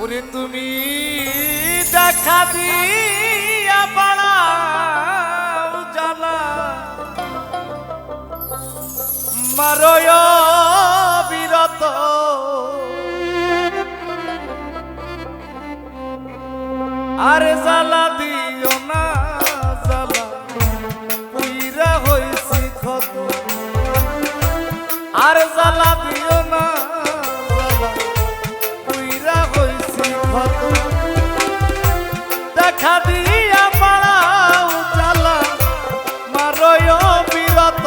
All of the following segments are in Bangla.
ওরে তুমি দেখা দিয়া বাড়াও জ্বালা মারয় বিরত আরে জ্বালা দিও না জ্বালা পুইরা হইছি ক্ষত আর জ্বালা দিও না জ্বালা পুইরা হইছি ক্ষত দেখা দিয়া বাড়াও জ্বালা মারয় বিরত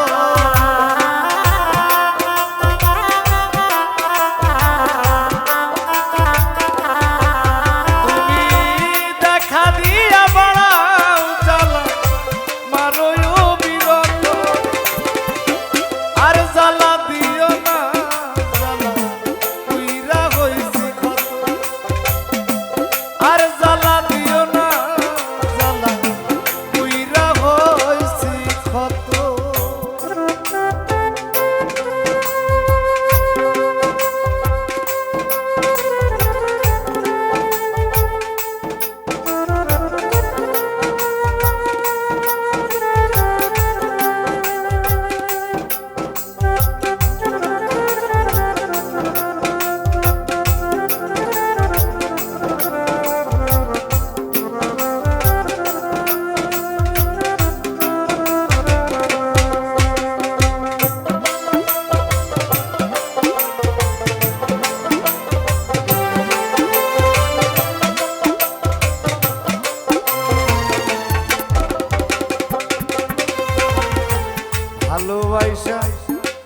ভালোবাসা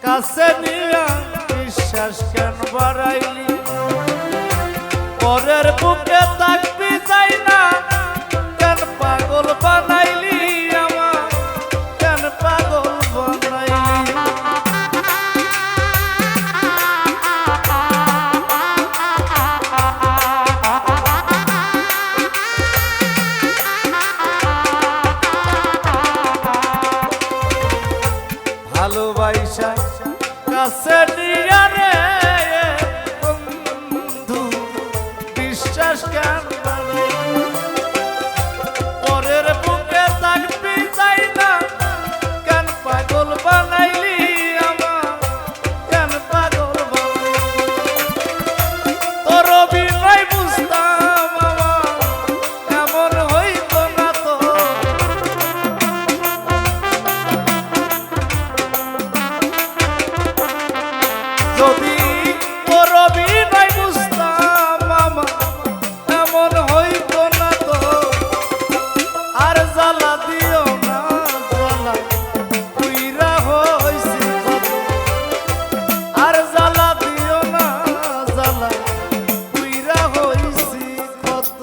কাছে নিয়া বিশ্বাস কেন বাড়াইলি পরের বুকে থাকবি চাই না কেন পাগল বানাইলি আমার কেন পাগল বানাইলি ভালোবাসা কাছে নিয়া রে বন্ধু বিশ্বাস কেন পরের বুকে থাকবি চাই না কেন পাগল বানাইলি আমার কেন পাগল বানাইলি তোর বিনয় বুঝতাম আমার এমন হইতো না তো যদি তোর বিনয় বুঝতাম মামা এমন হইতো না তো আর জ্বালা দিও না জ্বালা পুইরা হইছি ক্ষত আর জ্বালা দিও না জ্বালা পুইরা হইছি ক্ষত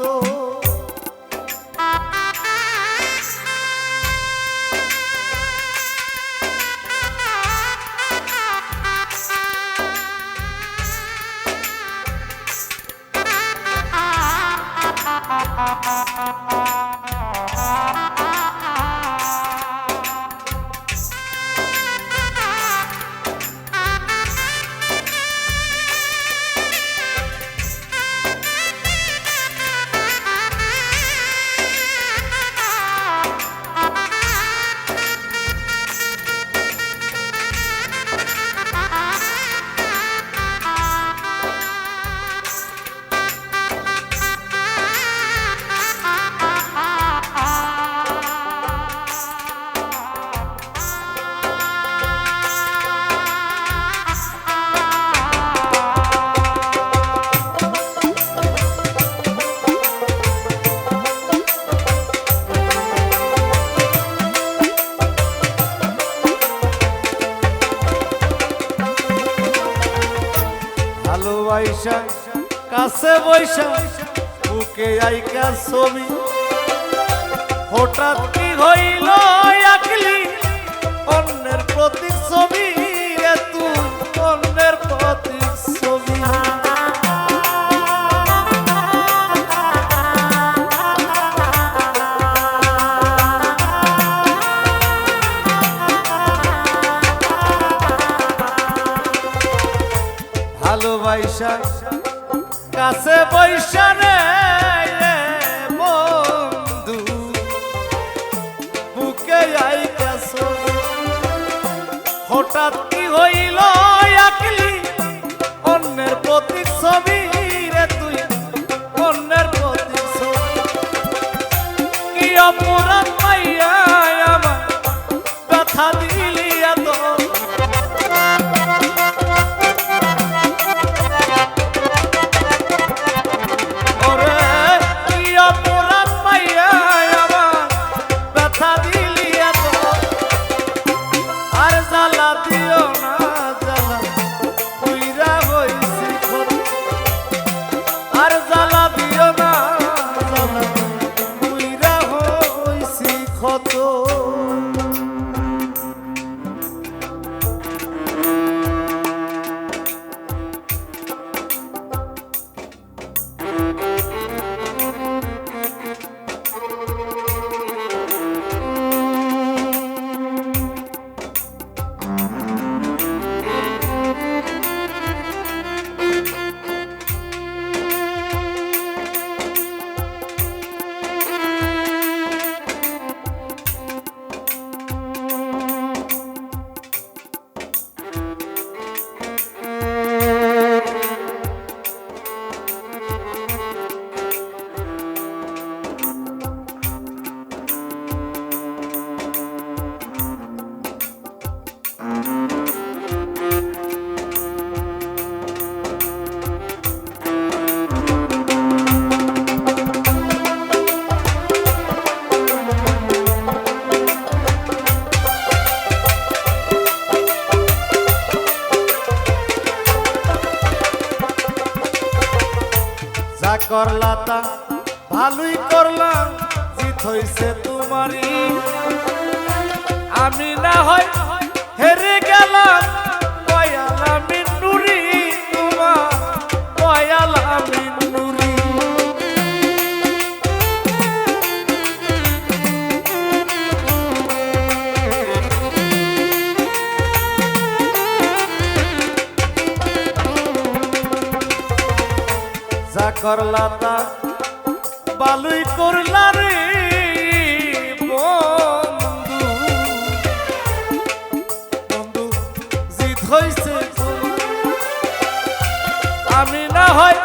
ভালোবাসা কাছে বৈশা বুকে আইকা ছবি হঠাৎ কি হইল আকলি অন্যের প্রতীক ছবি রে তুই অন্যের প্রতীক ছবি ভালোবাসা কাছে বৈশানে বন্ধু বুকে আইতেছ হঠাৎ কি হইল আকলি অন্যের প্রতীক ছবি রে তুই অন্যের প্রতীক ছবি কি অপরাধ পাইয়া আমার ব্যথা দিলি এত করলা তা ভালোই করলাম জিত হইছে তোমারই আমি না হয় হেরে গেলাম দয়ালা মিন্নুরি তোমার দয়ালা মিন্নুরি যা করলা তা ভালোই করলা রে বন্ধু বন্ধু জিত হইছে আমি না হয়